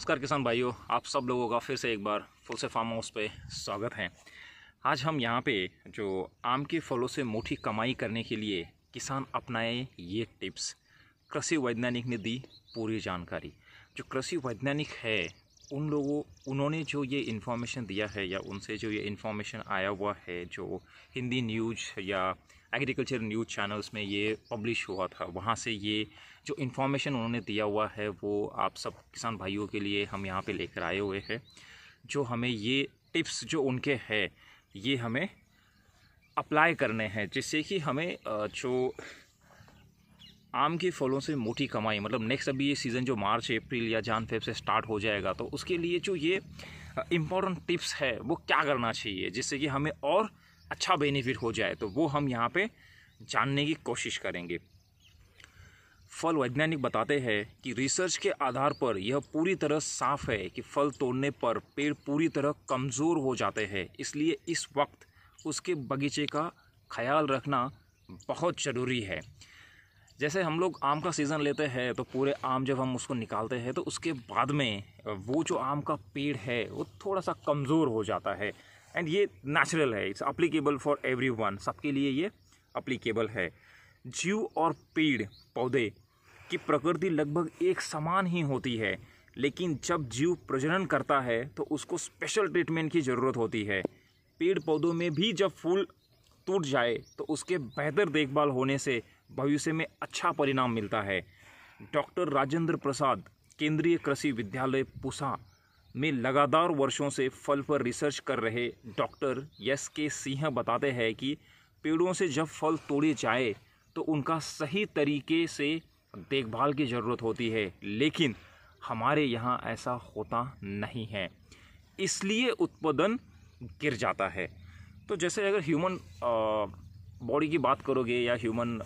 नमस्कार किसान भाइयों, आप सब लोगों का फिर से एक बार फुल से फार्म हाउस पे स्वागत है। आज हम यहाँ पे जो आम के फलों से मोटी कमाई करने के लिए किसान अपनाए ये टिप्स, कृषि वैज्ञानिक ने दी पूरी जानकारी। जो कृषि वैज्ञानिक है उन्होंने जो ये इन्फॉर्मेशन दिया है या उनसे जो ये इन्फॉर्मेशन आया हुआ है, जो हिंदी न्यूज़ या एग्रीकल्चर न्यूज़ चैनल्स में ये पब्लिश हुआ था, वहाँ से ये जो इन्फॉर्मेशन उन्होंने दिया हुआ है वो आप सब किसान भाइयों के लिए हम यहाँ पे लेकर आए हुए हैं। जो हमें ये टिप्स जो उनके हैं ये हमें अप्लाई करने हैं, जिससे कि हमें जो आम के फलों से मोटी कमाई, मतलब नेक्स्ट अभी ये सीज़न जो मार्च अप्रैल या जान फेब से स्टार्ट हो जाएगा, तो उसके लिए जो ये इम्पोर्टेंट टिप्स है वो क्या करना चाहिए जिससे कि हमें और अच्छा बेनिफिट हो जाए, तो वो हम यहाँ पे जानने की कोशिश करेंगे। फल वैज्ञानिक बताते हैं कि रिसर्च के आधार पर यह पूरी तरह साफ है कि फल तोड़ने पर पेड़ पूरी तरह कमज़ोर हो जाते हैं, इसलिए इस वक्त उसके बगीचे का ख्याल रखना बहुत ज़रूरी है। जैसे हम लोग आम का सीज़न लेते हैं तो पूरे आम जब हम उसको निकालते हैं तो उसके बाद में वो जो आम का पेड़ है वो थोड़ा सा कमज़ोर हो जाता है, एंड ये नेचुरल है, इट्स अप्लीकेबल फॉर एवरीवन, सबके लिए ये अप्लीकेबल है। जीव और पेड़ पौधे की प्रकृति लगभग एक समान ही होती है, लेकिन जब जीव प्रजनन करता है तो उसको स्पेशल ट्रीटमेंट की ज़रूरत होती है। पेड़ पौधों में भी जब फूल टूट जाए तो उसके बेहतर देखभाल होने से भविष्य में अच्छा परिणाम मिलता है। डॉक्टर राजेंद्र प्रसाद केंद्रीय कृषि विद्यालय पूसा में लगातार वर्षों से फल पर रिसर्च कर रहे डॉक्टर SK सिंह बताते हैं कि पेड़ों से जब फल तोड़े जाए तो उनका सही तरीके से देखभाल की ज़रूरत होती है, लेकिन हमारे यहाँ ऐसा होता नहीं है, इसलिए उत्पादन गिर जाता है। तो जैसे अगर ह्यूमन बॉडी की बात करोगे या ह्यूमन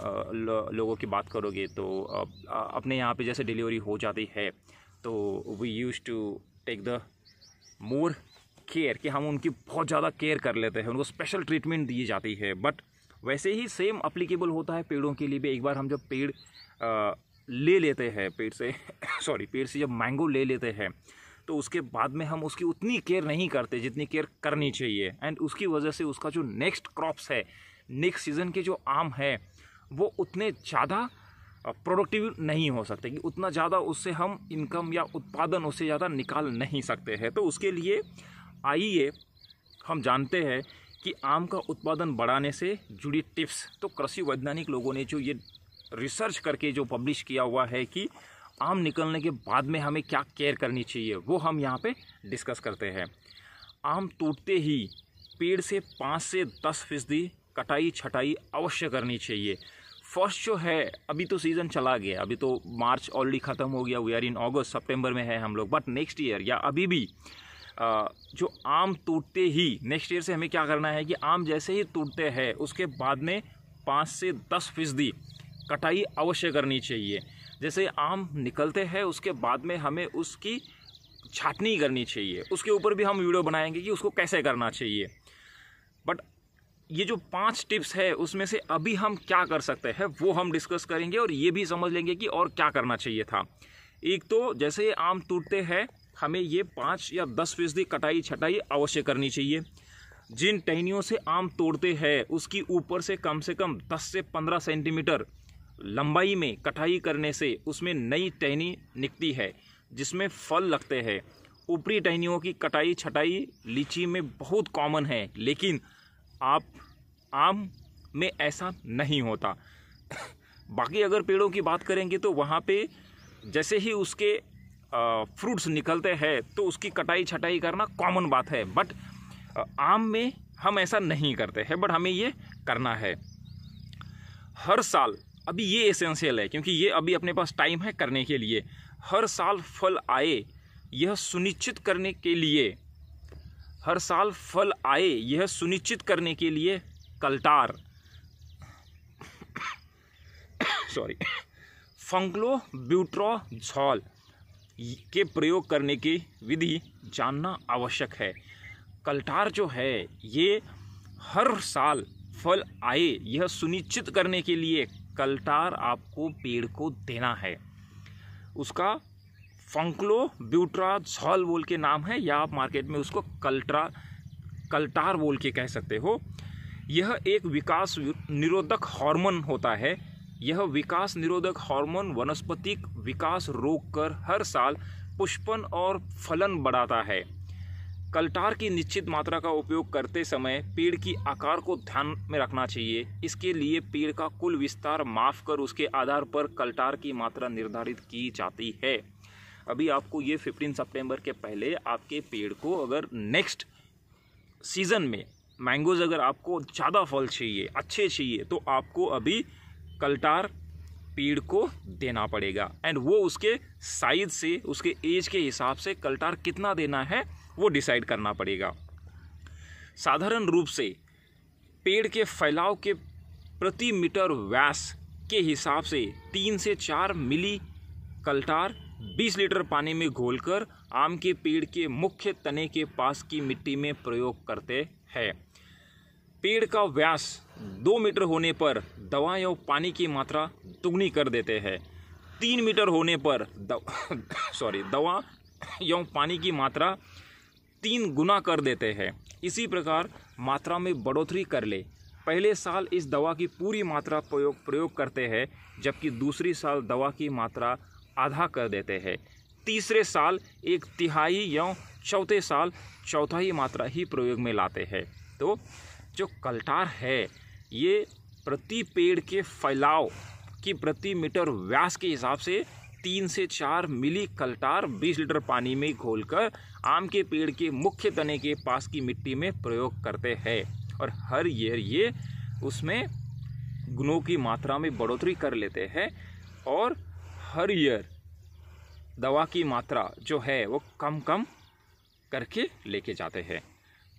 लोगों की बात करोगे तो अपने यहाँ पे जैसे डिलीवरी हो जाती है तो we use to take the more care, कि हम उनकी बहुत ज़्यादा केयर कर लेते हैं, उनको स्पेशल ट्रीटमेंट दी जाती है। बट वैसे ही सेम अप्लीकेबल होता है पेड़ों के लिए भी। एक बार हम जब पेड़ ले लेते हैं पेड़ से पेड़ से जब मैंगो ले लेते हैं तो उसके बाद में हम उसकी उतनी केयर नहीं करते जितनी केयर करनी चाहिए, एंड उसकी वजह से उसका जो नेक्स्ट क्रॉप्स है, नेक्स्ट सीज़न के जो आम है वो उतने ज़्यादा प्रोडक्टिव नहीं हो सकते, कि उतना ज़्यादा उससे हम इनकम या उत्पादन उससे ज़्यादा निकाल नहीं सकते हैं। तो उसके लिए आइए हम जानते हैं कि आम का उत्पादन बढ़ाने से जुड़ी टिप्स। तो कृषि वैज्ञानिक लोगों ने जो ये रिसर्च करके जो पब्लिश किया हुआ है कि आम निकलने के बाद में हमें क्या केयर करनी चाहिए, वो हम यहाँ पे डिस्कस करते हैं। आम टूटते ही पेड़ से 5 से 10% कटाई छटाई अवश्य करनी चाहिए। फर्स्ट जो है, अभी तो सीज़न चला गया, अभी तो मार्च ऑलरेडी ख़त्म हो गया, वी आर इन अगस्त, सितंबर में है हम लोग, बट नेक्स्ट ईयर या अभी भी जो आम टूटते ही नेक्स्ट ईयर से हमें क्या करना है कि आम जैसे ही टूटते हैं उसके बाद में 5 से 10% कटाई अवश्य करनी चाहिए। जैसे आम निकलते हैं उसके बाद में हमें उसकी छाटनी करनी चाहिए, उसके ऊपर भी हम वीडियो बनाएंगे कि उसको कैसे करना चाहिए। बट ये जो 5 टिप्स है उसमें से अभी हम क्या कर सकते हैं वो हम डिस्कस करेंगे, और ये भी समझ लेंगे कि और क्या करना चाहिए था। एक तो जैसे आम टूटते हैं हमें ये 5 या 10% कटाई छटाई अवश्य करनी चाहिए। जिन टहनियों से आम तोड़ते हैं उसकी ऊपर से कम 10 से 15 सेंटीमीटर लंबाई में कटाई करने से उसमें नई टहनी निकलती है जिसमें फल लगते हैं। ऊपरी टहनियों की कटाई छटाई लीची में बहुत कॉमन है, लेकिन आम में ऐसा नहीं होता। बाकी अगर पेड़ों की बात करेंगे तो वहाँ पे जैसे ही उसके फ्रूट्स निकलते हैं तो उसकी कटाई छटाई करना कॉमन बात है, बट आम में हम ऐसा नहीं करते हैं, बट हमें ये करना है हर साल। अभी ये एसेंशियल है क्योंकि ये अभी अपने पास टाइम है करने के लिए। हर साल फल आए यह सुनिश्चित करने के लिए कल्टार फंक्लोब्यूट्राज़ोल के प्रयोग करने की विधि जानना आवश्यक है। कल्टार जो है ये हर साल फल आए यह सुनिश्चित करने के लिए कल्टार आपको पेड़ को देना है। उसका फंक्लोब्यूट्राजॉल बोल के नाम है, या आप मार्केट में उसको कल्टार बोल के कह सकते हो। यह एक विकास निरोधक हार्मोन होता है। यह विकास निरोधक हार्मोन वनस्पतिक विकास रोककर हर साल पुष्पन और फलन बढ़ाता है। कल्टार की निश्चित मात्रा का उपयोग करते समय पेड़ की आकार को ध्यान में रखना चाहिए। इसके लिए पेड़ का कुल विस्तार माफ कर उसके आधार पर कल्टार की मात्रा निर्धारित की जाती है। अभी आपको ये 15 सितंबर के पहले आपके पेड़ को अगर नेक्स्ट सीज़न में मैंगोज़ अगर आपको ज़्यादा फल चाहिए, अच्छे चाहिए, तो आपको अभी कल्टार पेड़ को देना पड़ेगा। एंड वो उसके साइज से, उसके एज के हिसाब से कल्टार कितना देना है वो डिसाइड करना पड़ेगा। साधारण रूप से पेड़ के फैलाव के प्रति मीटर व्यास के हिसाब से 3 से 4 मिली कल्टार 20 लीटर पानी में घोलकर आम के पेड़ के मुख्य तने के पास की मिट्टी में प्रयोग करते हैं। पेड़ का व्यास 2 मीटर होने पर दवा या पानी की मात्रा दुगनी कर देते हैं। 3 मीटर होने पर दवा या पानी की मात्रा 3 गुना कर देते हैं। इसी प्रकार मात्रा में बढ़ोतरी कर ले। पहले साल इस दवा की पूरी मात्रा प्रयोग करते हैं, जबकि दूसरी साल दवा की मात्रा आधा कर देते हैं। तीसरे साल 1/3 या चौथे साल चौथाई मात्रा ही प्रयोग में लाते हैं। तो जो कल्टार है ये प्रति पेड़ के फैलाव की प्रति मीटर व्यास के हिसाब से 3 से 4 मिली कल्टार 20 लीटर पानी में घोलकर आम के पेड़ के मुख्य तने के पास की मिट्टी में प्रयोग करते हैं। और हर ईयर ये उसमें गुणों की मात्रा में बढ़ोतरी कर लेते हैं और हर ईयर दवा की मात्रा जो है वो कम करके लेके जाते हैं।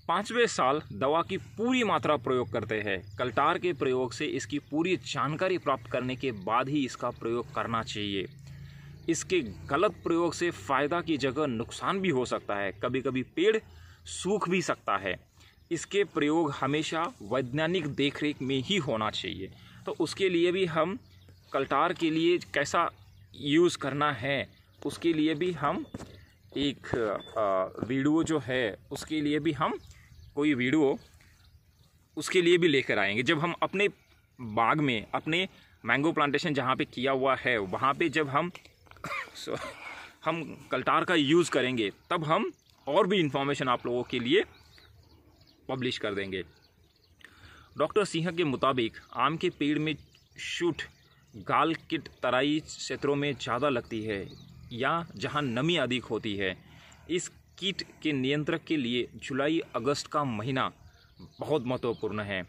5वें साल दवा की पूरी मात्रा प्रयोग करते हैं। कल्टार के प्रयोग से इसकी पूरी जानकारी प्राप्त करने के बाद ही इसका प्रयोग करना चाहिए। इसके गलत प्रयोग से फ़ायदा की जगह नुकसान भी हो सकता है। कभी कभी पेड़ सूख भी सकता है। इसके प्रयोग हमेशा वैज्ञानिक देखरेख में ही होना चाहिए। तो उसके लिए भी हम कल्टार के लिए कैसा यूज़ करना है उसके लिए भी हम एक वीडियो जो है उसके लिए भी हम कोई वीडियो उसके लिए भी लेकर आएंगे। जब हम अपने बाग में, अपने मैंगो प्लांटेशन जहाँ पे किया हुआ है वहाँ पे जब हम कल्टार का यूज़ करेंगे तब हम और भी इंफॉर्मेशन आप लोगों के लिए पब्लिश कर देंगे। डॉक्टर सिंह के मुताबिक आम के पेड़ में शूट गाल किट तराई क्षेत्रों में ज़्यादा लगती है या जहां नमी अधिक होती है। इस कीट के नियंत्रण के लिए जुलाई अगस्त का महीना बहुत महत्वपूर्ण है।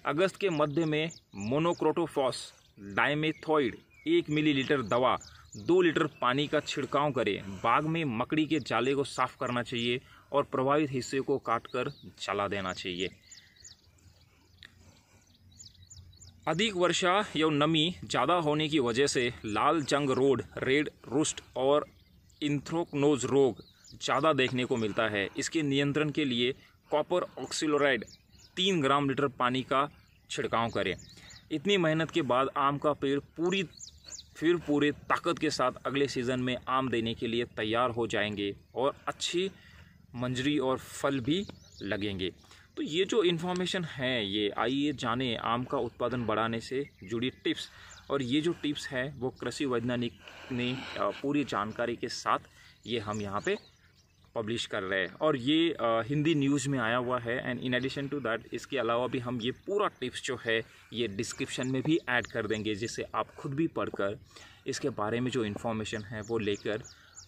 अगस्त के मध्य में मोनोक्रोटोफॉस डाइमेथोइड 1 मिलीलीटर दवा 2 लीटर पानी का छिड़काव करें। बाग में मकड़ी के जाले को साफ करना चाहिए और प्रभावित हिस्से को काटकर जला देना चाहिए। अधिक वर्षा या नमी ज़्यादा होने की वजह से लाल जंग रोड, रेड रूस्ट और एंथ्रेक्नोज रोग ज़्यादा देखने को मिलता है। इसके नियंत्रण के लिए कॉपर ऑक्सीक्लोराइड 3 ग्राम लीटर पानी का छिड़काव करें। इतनी मेहनत के बाद आम का पेड़ पूरे ताकत के साथ अगले सीज़न में आम देने के लिए तैयार हो जाएंगे और अच्छी मंजरी और फल भी लगेंगे। तो ये जो इन्फॉर्मेशन है ये आइए जाने आम का उत्पादन बढ़ाने से जुड़ी टिप्स। और ये जो टिप्स है वो कृषि वैज्ञानिक ने पूरी जानकारी के साथ ये हम यहाँ पे पब्लिश कर रहे हैं और ये हिंदी न्यूज़ में आया हुआ है। And in addition to that इसके अलावा भी हम ये पूरा टिप्स जो है ये डिस्क्रिप्शन में भी ऐड कर देंगे, जिससे आप खुद भी पढ़कर इसके बारे में जो इन्फॉर्मेशन है वो लेकर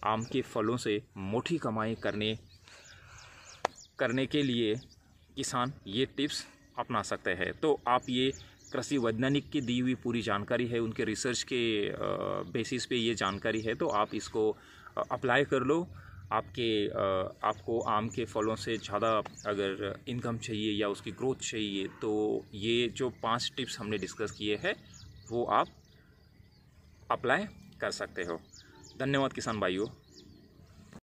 आम के फलों से मोटी कमाई करने के लिए किसान ये टिप्स अपना सकते हैं। तो आप ये कृषि वैज्ञानिक की दी हुई पूरी जानकारी है, उनके रिसर्च के बेसिस पे ये जानकारी है, तो आप इसको अप्लाई कर लो। आपको आम के फलों से ज़्यादा अगर इनकम चाहिए या उसकी ग्रोथ चाहिए तो ये जो 5 टिप्स हमने डिस्कस किए हैं वो आप अप्लाई कर सकते हो। धन्यवाद किसान भाइयों।